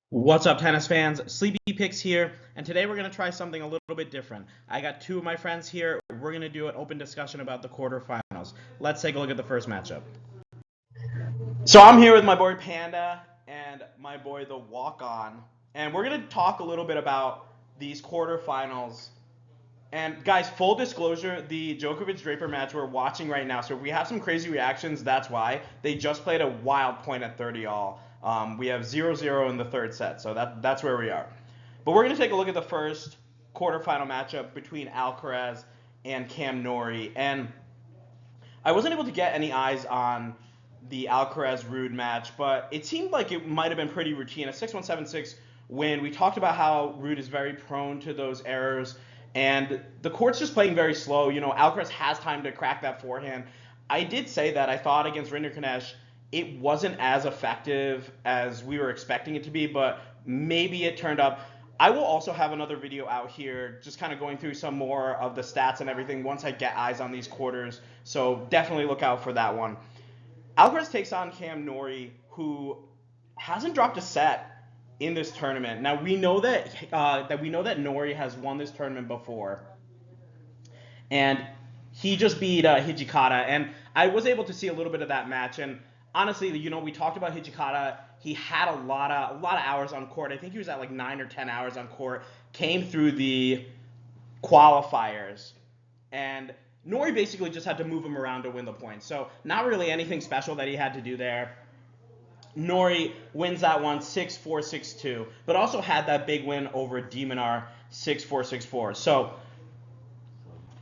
What's up, tennis fans? Sleepy Picks here, and today we're going to try something a little bit different. I got two of my friends here. We're going to do an open discussion about the quarterfinals. Let's take a look at the first matchup. So I'm here with my boy Panda and my boy the Walk-on, and we're going to talk a little bit about these quarterfinals. And guys, full disclosure, the Djokovic-Draper match we're watching right now. So if we have some crazy reactions, that's why. They just played a wild point at 30 all. We have 0-0 in the third set, so that's where we are. But we're going to take a look at the first quarterfinal matchup between Alcaraz and Cam Norrie. And I wasn't able to get any eyes on the Alcaraz-Ruud match, but it seemed like it might have been pretty routine. A 6-1, 7-6 win. We talked about how Ruud is very prone to those errors, and the court's just playing very slow. Alcaraz has time to crack that forehand. I did say that I thought against Rinderknecht it wasn't as effective as we were expecting it to be, but maybe it turned up. I will also have another video out here just kind of going through some more of the stats and everything once I get eyes on these quarters, so definitely look out for that one. Alcaraz takes on Cam Norrie, who hasn't dropped a set in this tournament. Now we know that Norrie has won this tournament before, and he just beat Hijikata, and I was able to see a little bit of that match. And honestly, we talked about Hijikata. He had a lot of hours on court. I think he was at like 9 or 10 hours on court. Came through the qualifiers, and Norrie basically just had to move him around to win the points. So not really anything special that he had to do there. Norrie wins that one 6-4, 6-2, but also had that big win over Demonar 6-4, 6-4. So,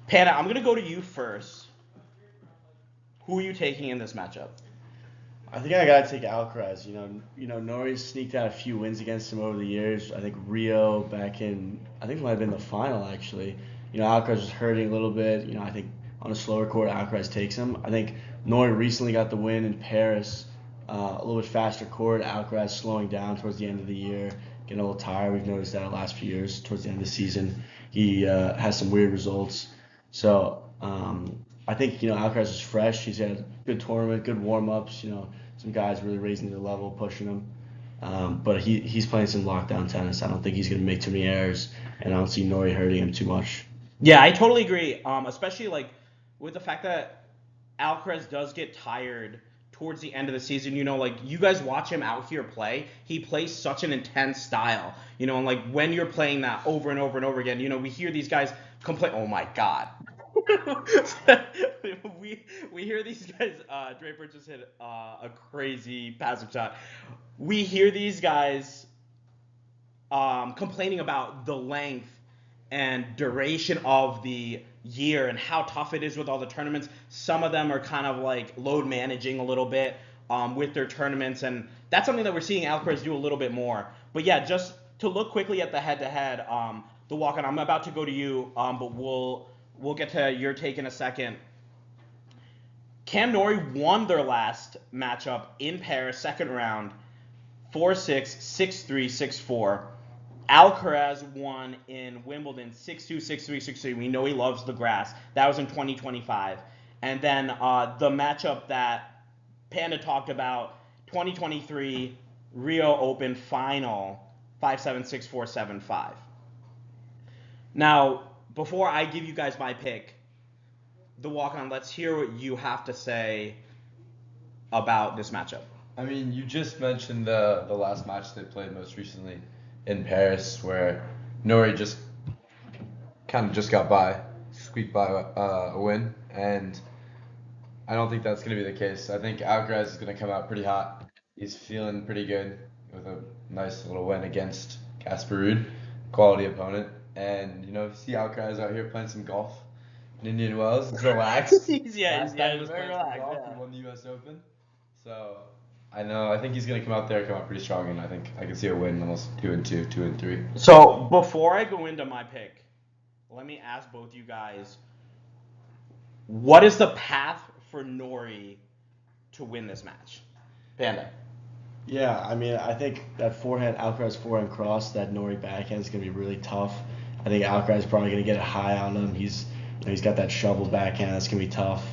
Panda, I'm going to go to you first. Who are you taking in this matchup? I think I gotta take Alcaraz. Norrie's sneaked out a few wins against him over the years. I think Rio back in, I think it might have been the final actually. Alcaraz was hurting a little bit. I think on a slower court, Alcaraz takes him. I think Norrie recently got the win in Paris, a little bit faster court. Alcaraz slowing down towards the end of the year, getting a little tired. We've noticed that the last few years towards the end of the season, he has some weird results. So I think Alcaraz is fresh. He's had a good tournament, good warm ups. Some guys really raising the level, pushing him. But he's playing some lockdown tennis. I don't think he's going to make too many errors, and I don't see Norrie hurting him too much. Yeah, I totally agree. Especially like with the fact that Alcaraz does get tired towards the end of the season. Like you guys watch him out here play, he plays such an intense style. And like when you're playing that over and over and over again, we hear these guys complain. Oh my God. we hear these guys. Draper just hit a crazy passive shot. We hear these guys complaining about the length and duration of the year and how tough it is with all the tournaments. Some of them are kind of like load managing a little bit with their tournaments, and that's something that we're seeing Alcaraz do a little bit more. But yeah, just to look quickly at the head-to-head, the walk-on. I'm about to go to you, but we'll get to your take in a second. Cam Norrie won their last matchup in Paris, second round, 4-6, 6-3, 6-4. Alcaraz won in Wimbledon 6-2, 6-3, 6-3. We know he loves the grass. That was in 2025. And then the matchup that Panda talked about, 2023 Rio Open final, 5-7, 6-4, 7-5. Now, before I give you guys my pick, the walk-on, let's hear what you have to say about this matchup. I mean, you just mentioned the last match they played most recently in Paris, where Norrie just kind of just got by, squeaked by a win, and I don't think that's going to be the case. I think Alcaraz is going to come out pretty hot. He's feeling pretty good with a nice little win against Casper Ruud, quality opponent, and see Alcaraz out here playing some golf in Indian Wells. He's relaxed. He's Last time he he's was very playing some relaxed. golf, Yeah. he won the U.S. Open. So I think he's gonna come out pretty strong, and I think I can see a win, almost 2-2, 2-3. So before I go into my pick, let me ask both you guys, what is the path for Norrie to win this match? Panda. Yeah, I mean, I think that Alcaraz forehand cross, that Norrie backhand is going to be really tough. I think Alcaraz is probably going to get it high on him. He's got that shovel backhand that's going to be tough.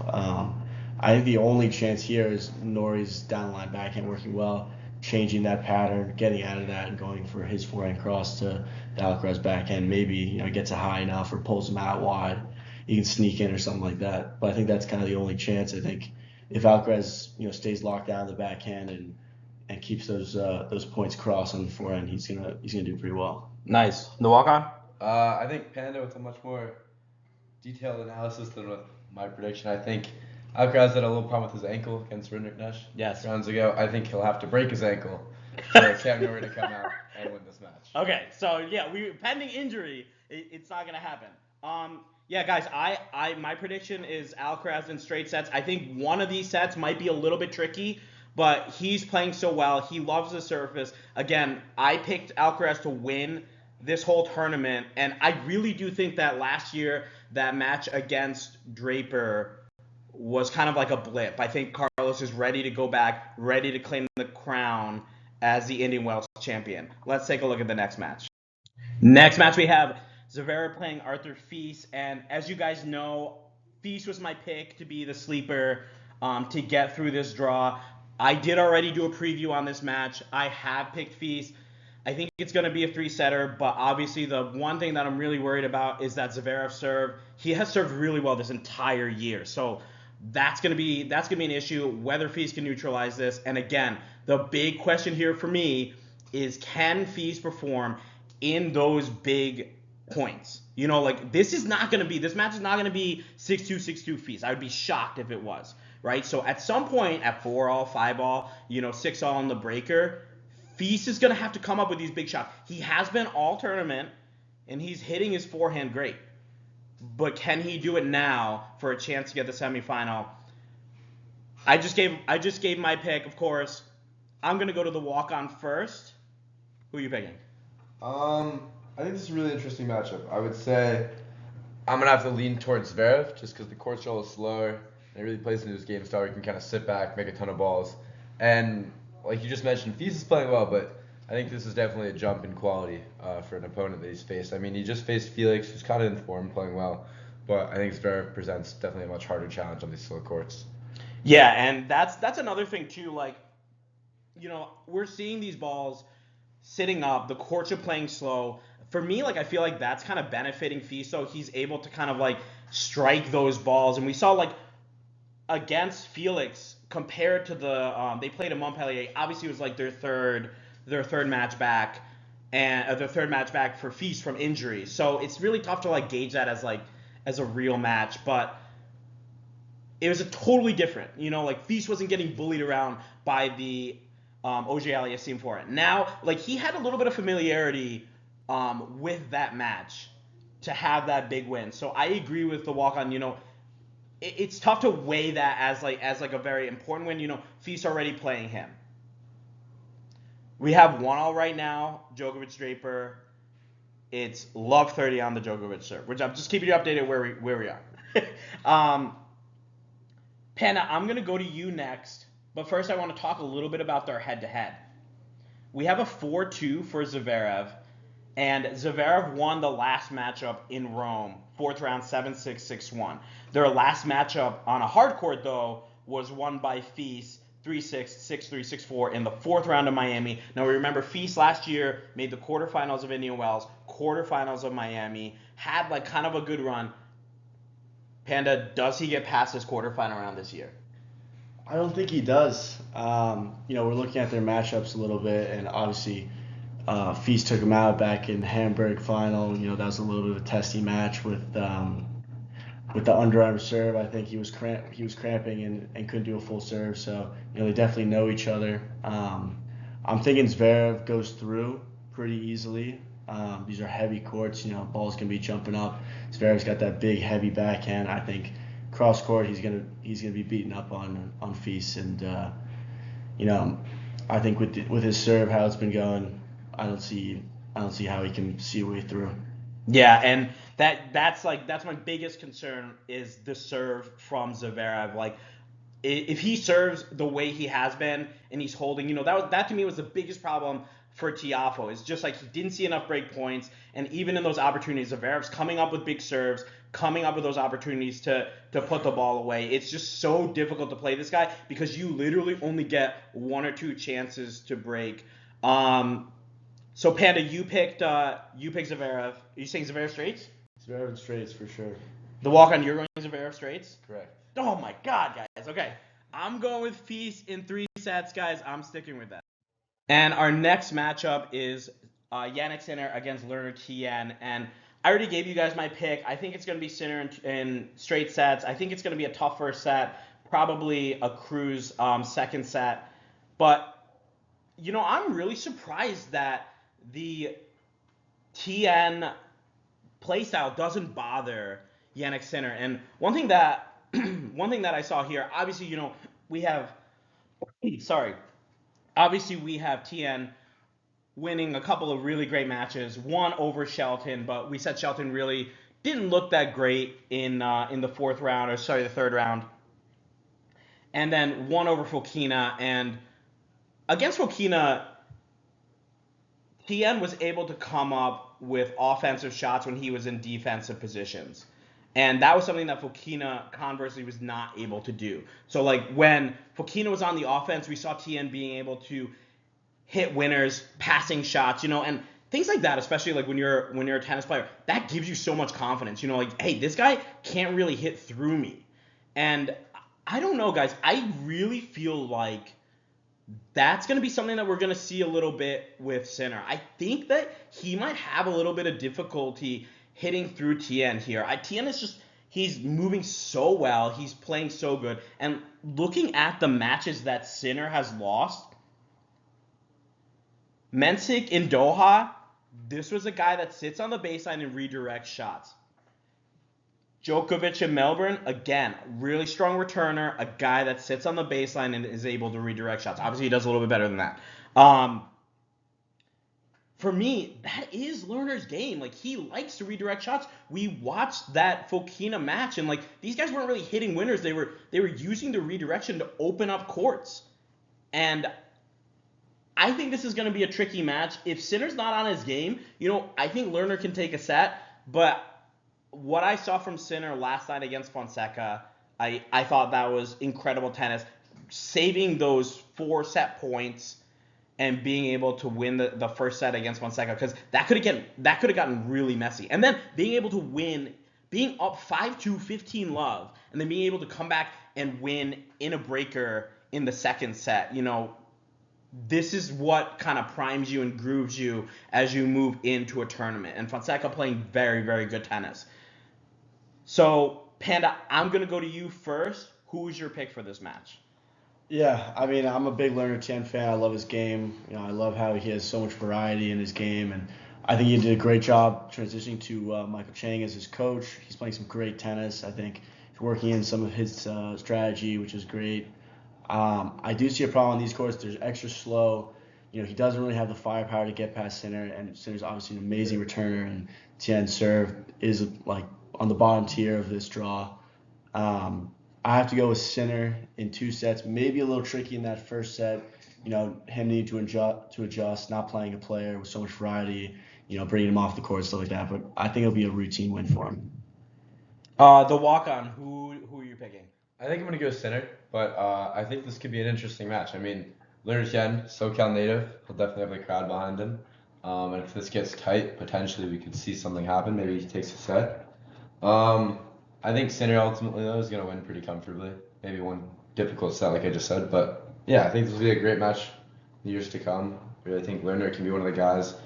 I think the only chance here is Norrie's down line backhand working well. changing that pattern, getting out of that, and going for his forehand cross to the Alcaraz backhand. Maybe he gets it high enough or pulls him out wide. He can sneak in or something like that. But I think that's kind of the only chance. I think if Alcaraz stays locked down the backhand and keeps those points crossed on the forehand, he's gonna do pretty well. Nice. The walk-on? I think Panda with a much more detailed analysis than with my prediction. I think Alcaraz had a little problem with his ankle against Rinderknecht rounds ago. I think he'll have to break his ankle for Cam Norrie to come out and win this match. Okay, so pending injury, it's not gonna happen. Yeah, guys, my prediction is Alcaraz in straight sets. I think one of these sets might be a little bit tricky, but he's playing so well. He loves the surface. Again, I picked Alcaraz to win this whole tournament, and I really do think that last year that match against Draper was kind of like a blip. I think Carlos is ready to go back, ready to claim the crown as the Indian Wells champion. Let's take a look at the next match. Next match we have Zverev playing Arthur Fils, and as you guys know, Fils was my pick to be the sleeper to get through this draw. I did already do a preview on this match. I have picked Fils. I think it's going to be a three-setter, but obviously the one thing that I'm really worried about is that Zverev serve. He has served really well this entire year, so that's going to be an issue, whether Fils can neutralize this. And again, the big question here for me is, can Fils perform in those big points? This match is not going to be 6-2, 6-2 Fils. I would be shocked if it was, right? So at some point, at 4-all, 5-all, 6-all on the breaker, Fils is going to have to come up with these big shots. He has been all tournament, and he's hitting his forehand great. But can he do it now for a chance to get the semifinal? I just gave my pick, of course. I'm going to go to the walk-on first. Who are you picking? I think this is a really interesting matchup. I would say I'm going to have to lean towards Zverev just because the court shell is slower. And it really plays into his game style where he can kind of sit back, make a ton of balls. And like you just mentioned, Fils is playing well, but I think this is definitely a jump in quality for an opponent that he's faced. I mean, he just faced Felix, who's kind of in form, playing well. But I think Zverev presents definitely a much harder challenge on these slow courts. Yeah, and that's another thing too. We're seeing these balls sitting up. The courts are playing slow. For me, I feel like that's kind of benefiting Fils, so he's able to kind of strike those balls. And we saw against Felix compared to they played in Montpellier. Obviously, it was their third match back, and their third match back for Fils from injury. So it's really tough to gauge that as a real match, but it was a totally different. Fils wasn't getting bullied around by the Auger-Aliassime for it. Now, he had a little bit of familiarity with that match to have that big win. So I agree with the walk-on. It's tough to weigh that as a very important win. Fils already playing him. We have 1-all right now, Djokovic Draper. It's love 30 on the Djokovic serve, which I'm just keeping you updated where we are. Panda, I'm going to go to you next, but first I want to talk a little bit about their head-to-head. We have a 4-2 for Zverev, and Zverev won the last matchup in Rome, fourth round, 7-6, 6-1. Their last matchup on a hard court, though, was won by Fils, 3-6, 6-3, 6-4 in the fourth round of Miami. Now, we remember Fils last year made the quarterfinals of Indian Wells, quarterfinals of Miami, had kind of a good run. Panda, does he get past this quarterfinal round this year? I don't think he does. We're looking at their matchups a little bit, and obviously Fils took him out back in Hamburg final. That was a little bit of a testy match with the underarm serve. I think he was cramping and couldn't do a full serve. So they definitely know each other. I'm thinking Zverev goes through pretty easily. These are heavy courts. Balls can be jumping up. Zverev's got that big heavy backhand. I think cross court he's gonna be beaten up on Fils, and I think with his serve how it's been going, I don't see how he can see a way through. Yeah, and that's my biggest concern is the serve from Zverev. If he serves the way he has been and he's holding, that to me was the biggest problem for Tiafoe. It's just he didn't see enough break points, and even in those opportunities, Zverev's coming up with big serves, coming up with those opportunities to put the ball away. It's just so difficult to play this guy because you literally only get 1 or 2 chances to break. So Panda, you picked Zverev. Are you saying Zverev straights? Zverev and straights for sure. The walk-on, you're going Zverev straights? Correct. Oh my God, guys. Okay, I'm going with Feast in 3 sets, guys. I'm sticking with that. And our next matchup is Jannik Sinner against Lerner Tien. And I already gave you guys my pick. I think it's going to be Sinner in straight sets. I think it's going to be a tough first set, probably a cruise second set. But, I'm really surprised that the Tien playstyle doesn't bother Jannik Sinner. And one thing that I saw here, obviously, we have Tien winning a couple of really great matches, one over Shelton, but we said Shelton really didn't look that great in the third round. And then one over Fokina, and against Fokina, Tien was able to come up with offensive shots when he was in defensive positions. And that was something that Fokina, conversely, was not able to do. So, when Fokina was on the offense, we saw Tien being able to hit winners, passing shots, and things like that, especially when you're a tennis player, that gives you so much confidence. Hey, this guy can't really hit through me. And I don't know, guys. I really feel like that's going to be something that we're going to see a little bit with Sinner. I think that he might have a little bit of difficulty hitting through Tien here. Tien is just, he's moving so well. He's playing so good. And looking at the matches that Sinner has lost, Mensik in Doha, this was a guy that sits on the baseline and redirects shots. Djokovic in Melbourne, again, really strong returner, a guy that sits on the baseline and is able to redirect shots. Obviously, he does a little bit better than that. For me, that is Lerner's game. He likes to redirect shots. We watched that Fokina match, and these guys weren't really hitting winners. They were using the redirection to open up courts. And I think this is going to be a tricky match. If Sinner's not on his game, I think Lerner can take a set. But what I saw from Sinner last night against Fonseca, I thought that was incredible tennis. Saving those 4 set points and being able to win the first set against Fonseca, because that could have gotten really messy. And then being able to win, being up 5-2, 15-love, and then being able to come back and win in a breaker in the second set, this is what kind of primes you and grooves you as you move into a tournament. And Fonseca playing very, very good tennis. So, Panda, I'm going to go to you first. Who is your pick for this match? Yeah, I mean, I'm a big Lerner Tien fan. I love his game. I love how he has so much variety in his game, and I think he did a great job transitioning to Michael Chang as his coach. He's playing some great tennis. I think he's working in some of his strategy, which is great. I do see a problem on these courts. They're extra slow. He doesn't really have the firepower to get past Sinner, and Sinner's obviously an amazing returner, and Tien's serve is on the bottom tier of this draw. I have to go with Sinner in 2 sets. Maybe a little tricky in that first set. Him needing to adjust, not playing a player with so much variety. Bringing him off the court, stuff like that. But I think it'll be a routine win for him. The walk-on. Who are you picking? I think I'm going to go Sinner, but I think this could be an interesting match. I mean, Lerner Tien, SoCal native, he'll definitely have the crowd behind him. And if this gets tight, potentially we could see something happen. Maybe he takes a set. I think Sinner ultimately, though, is going to win pretty comfortably. Maybe one difficult set, like I just said. But, yeah, I think this will be a great match in the years to come. I really think Lerner can be one of the guys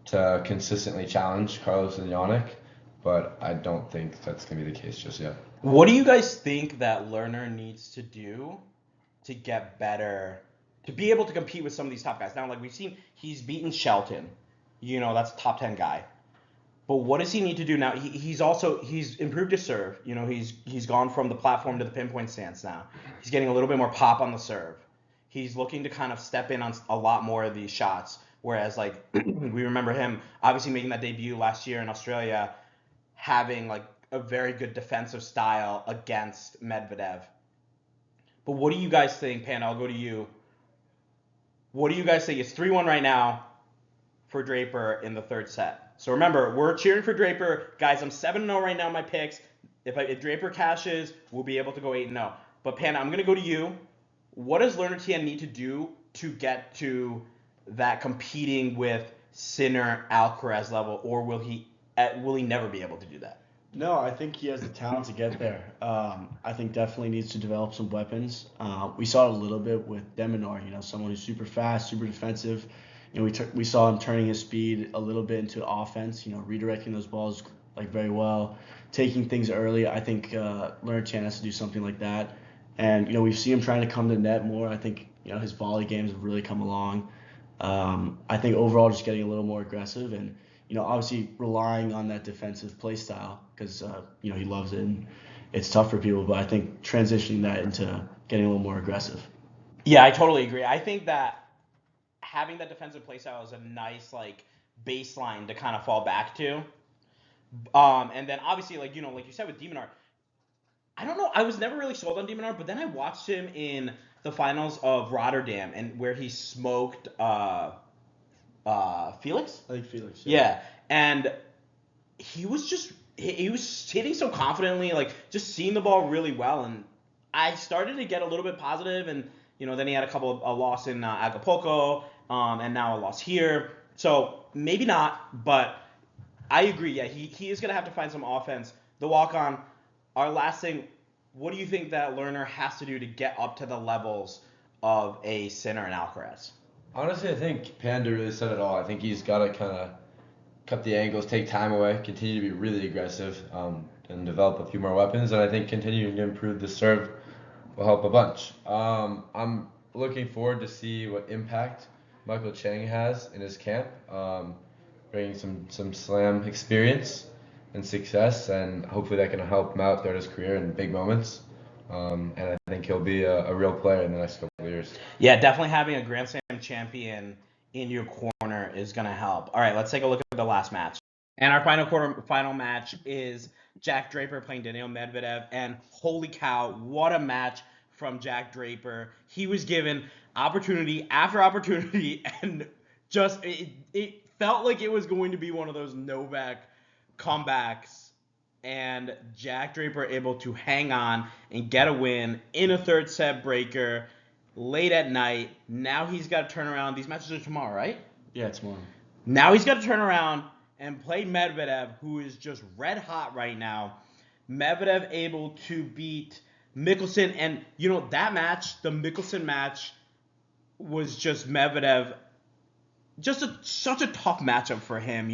to consistently challenge Carlos and Jannik. But I don't think that's going to be the case just yet. What do you guys think that Lerner needs to do to get better, to be able to compete with some of these top guys? Now, we've seen, he's beaten Shelton. That's a top 10 guy. But what does he need to do now? He's improved his serve. He's gone from the platform to the pinpoint stance now. He's getting a little bit more pop on the serve. He's looking to kind of step in on a lot more of these shots. Whereas, we remember him obviously making that debut last year in Australia, having a very good defensive style against Medvedev. But what do you guys think, Panda? I'll go to you. What do you guys think? It's 3-1 right now. for Draper in the third set. So remember, we're cheering for Draper. Guys, I'm 7-0 right now in my picks. If Draper cashes, we'll be able to go 8-0. But Panda, I'm going to go to you. What does Lerner Tien need to do to get to that competing with Sinner Alcaraz level, or will he never be able to do that? No, I think he has the talent to get there. I think definitely needs to develop some weapons. We saw it a little bit with Deminor, someone who's super fast, super defensive. We saw him turning his speed a little bit into offense, redirecting those balls like very well, taking things early. I think Lerner Tien has to do something like that. And we've seen him trying to come to net more. I think his volley games have really come along. I think overall just getting a little more aggressive and obviously relying on that defensive play style because he loves it and it's tough for people. But I think transitioning that into getting a little more aggressive. Yeah, I totally agree. I think that having that defensive play style is a nice baseline to kind of fall back to. And then obviously like you said with Demonard, I don't know. I was never really sold on Demonard, but then I watched him in the finals of Rotterdam and where he smoked Felix. I think Felix. Yeah, and he was hitting so confidently, just seeing the ball really well, and I started to get a little bit positive, and then he had a loss in Acapulco, and now a loss here. So maybe not, but I agree. Yeah, he is gonna have to find some offense. The walk-on. Our last thing. What do you think that Lerner has to do to get up to the levels of a Sinner and Alcaraz? Honestly, I think Panda really said it all. I think he's got to kind of cut the angles, take time away, continue to be really aggressive, and develop a few more weapons. And I think continuing to improve the serve will help a bunch. I'm looking forward to see what impact Michael Chang has in his camp, bringing some slam experience and success, and hopefully that can help him out throughout his career in big moments. And I think he'll be a real player in the next couple of years. Yeah, definitely having a Grand Slam champion in your corner is going to help. All right, let's take a look at the last match. And our final match is Jack Draper playing Daniil Medvedev. And holy cow, what a match from Jack Draper. He was given opportunity after opportunity, and just it felt like it was going to be one of those Novak comebacks, and Jack Draper able to hang on and get a win in a third set breaker late at night. Now he's got to turn around. These matches are tomorrow, right? Yeah, tomorrow. Now he's got to turn around and play Medvedev, who is just red hot right now. Medvedev able to beat Mickelson, and that match, the Mickelson match, was just Medvedev. Just such a tough matchup for him,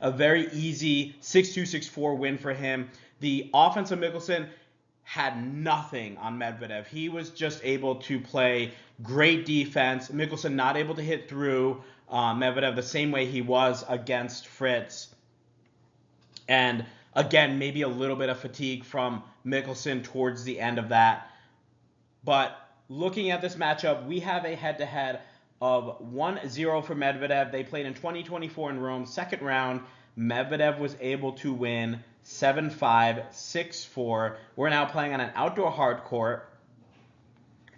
a very easy 6-2, 6-4 win for him. The offense of Mickelson had nothing on Medvedev. He was just able to play great defense. Mickelson not able to hit through Medvedev the same way he was against Fritz. And again, maybe a little bit of fatigue from Mickelson towards the end of that. But looking at this matchup, we have a head-to-head of 1-0 for Medvedev. They played in 2024 in Rome. Second round, Medvedev was able to win 7-5, 6-4. We're now playing on an outdoor hard court.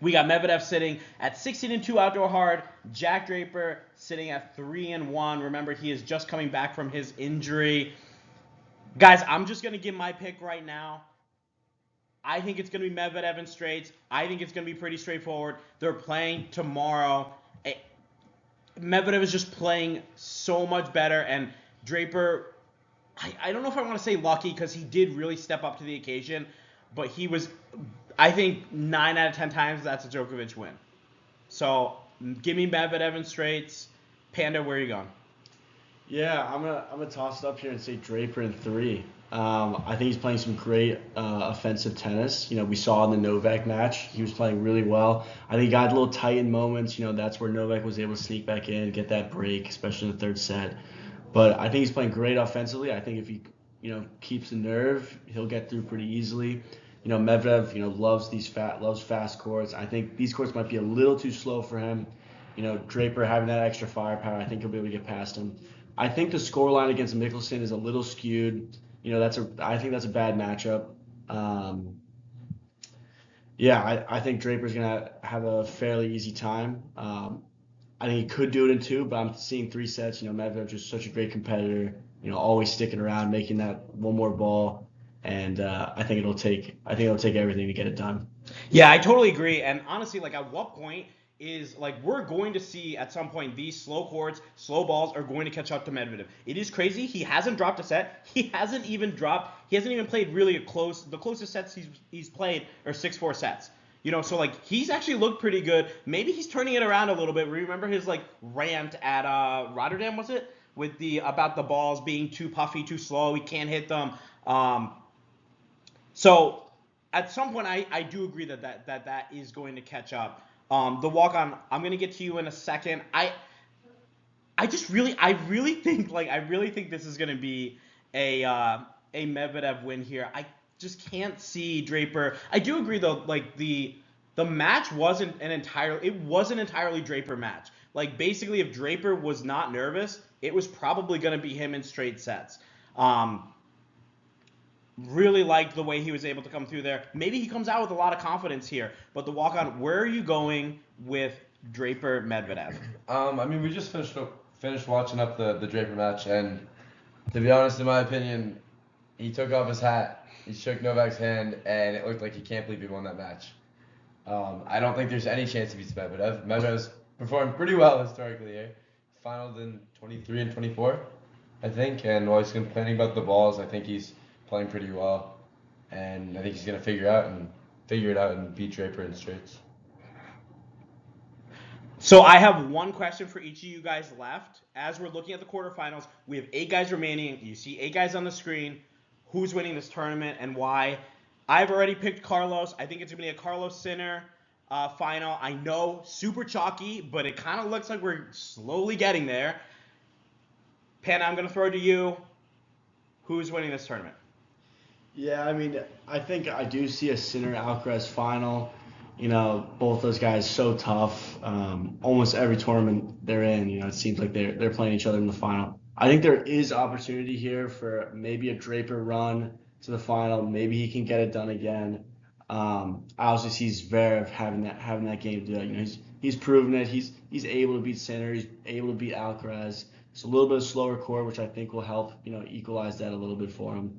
We got Medvedev sitting at 16-2 outdoor hard. Jack Draper sitting at 3-1. Remember, he is just coming back from his injury. Guys, I'm just going to give my pick right now. I think it's going to be Medvedev in straights. I think it's going to be pretty straightforward. They're playing tomorrow. Medvedev is just playing so much better, and Draper, I don't know if I want to say lucky because he did really step up to the occasion, but he was, I think 9 out of 10 times that's a Djokovic win. So give me Medvedev in straights. Panda, where are you going? Yeah, I'm gonna toss it up here and say Draper in 3. I think he's playing some great offensive tennis. We saw in the Novak match, he was playing really well. I think he got a little tight in moments. That's where Novak was able to sneak back in, get that break, especially in the third set. But I think he's playing great offensively. I think if he, keeps the nerve, he'll get through pretty easily. Medvedev, loves fast courts. I think these courts might be a little too slow for him. Draper having that extra firepower, I think he'll be able to get past him. I think the scoreline against Mickelson is a little skewed. I think that's a bad matchup. I think Draper's gonna have a fairly easy time. I think he could do it in 2, but I'm seeing 3 sets. Medvedev just such a great competitor. Always sticking around, making that one more ball, and I think it'll take everything to get it done. Yeah, I totally agree. And honestly, like at what point is like we're going to see at some point these slow courts, slow balls are going to catch up to Medvedev. It is crazy. He hasn't dropped a set. He hasn't even played really the closest sets he's played are 6-4 sets. So like he's actually looked pretty good. Maybe he's turning it around a little bit. Remember his like rant at Rotterdam, was it? With the about the balls being too puffy, too slow, he can't hit them. So at some point, I do agree that is going to catch up. The walk on, I'm gonna get to you in a second. I really think this is gonna be a Medvedev win here. I just can't see Draper. I do agree though, like the match wasn't an entirely Draper match. Like basically, if Draper was not nervous, it was probably gonna be him in straight sets. Really liked the way he was able to come through there. Maybe he comes out with a lot of confidence here. But the walk-on, where are you going with Draper Medvedev? I mean, we just finished watching up the Draper match, and to be honest, in my opinion, he took off his hat, he shook Novak's hand, and it looked like he can't believe he won that match. I don't think there's any chance he beats Medvedev. Medvedev's performed pretty well historically here. Finals in 23 and 24, I think, and while he's complaining about the balls, I think he's playing pretty well, and I think he's gonna figure it out and beat Draper in straights. So I have one question for each of you guys left. As we're looking at the quarterfinals, we have 8 guys remaining. You see 8 guys on the screen. Who's winning this tournament and why? I've already picked Carlos. I think it's gonna be a Carlos Sinner final. I know, super chalky, but it kind of looks like we're slowly getting there. Panda, I'm gonna throw it to you. Who's winning this tournament? Yeah, I mean, I think I do see a Sinner Alcaraz final. Both those guys so tough. Almost every tournament they're in, it seems like they're playing each other in the final. I think there is opportunity here for maybe a Draper run to the final. Maybe he can get it done again. I also see Zverev having that game to do. He's proven it. He's able to beat Sinner. He's able to beat Alcaraz. It's a little bit of slower court, which I think will help equalize that a little bit for him.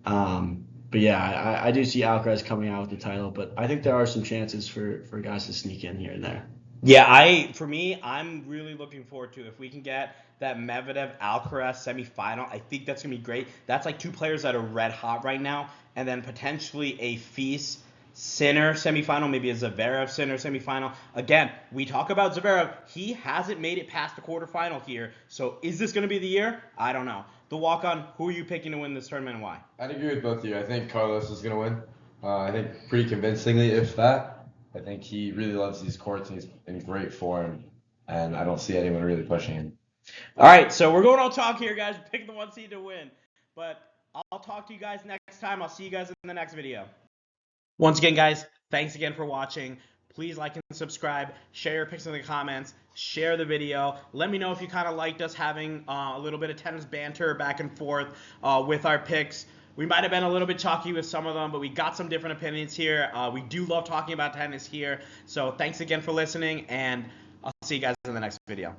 But yeah, I do see Alcaraz coming out with the title, but I think there are some chances for guys to sneak in here and there. Yeah, I'm really looking forward to if we can get that Medvedev Alcaraz semifinal. I think that's gonna be great. That's like 2 players that are red hot right now, and then potentially a Fils Sinner semifinal, maybe a Zverev Sinner semifinal. Again, we talk about Zverev. He hasn't made it past the quarterfinal here. So is this gonna be the year? I don't know. The walk-on, who are you picking to win this tournament and why? I'd agree with both of you. I think Carlos is gonna win. I think pretty convincingly, if that. I think he really loves these courts and he's in great form, and I don't see anyone really pushing him. All right, so we're going all talk here, guys. Pick the 1 seed to win. But I'll talk to you guys next time. I'll see you guys in the next video. Once again, guys, thanks again for watching. Please like and subscribe. Share your picks in the comments. Share the video. Let me know if you kind of liked us having a little bit of tennis banter back and forth with our picks. We might have been a little bit chalky with some of them, but we got some different opinions here. We do love talking about tennis here. So thanks again for listening, and I'll see you guys in the next video.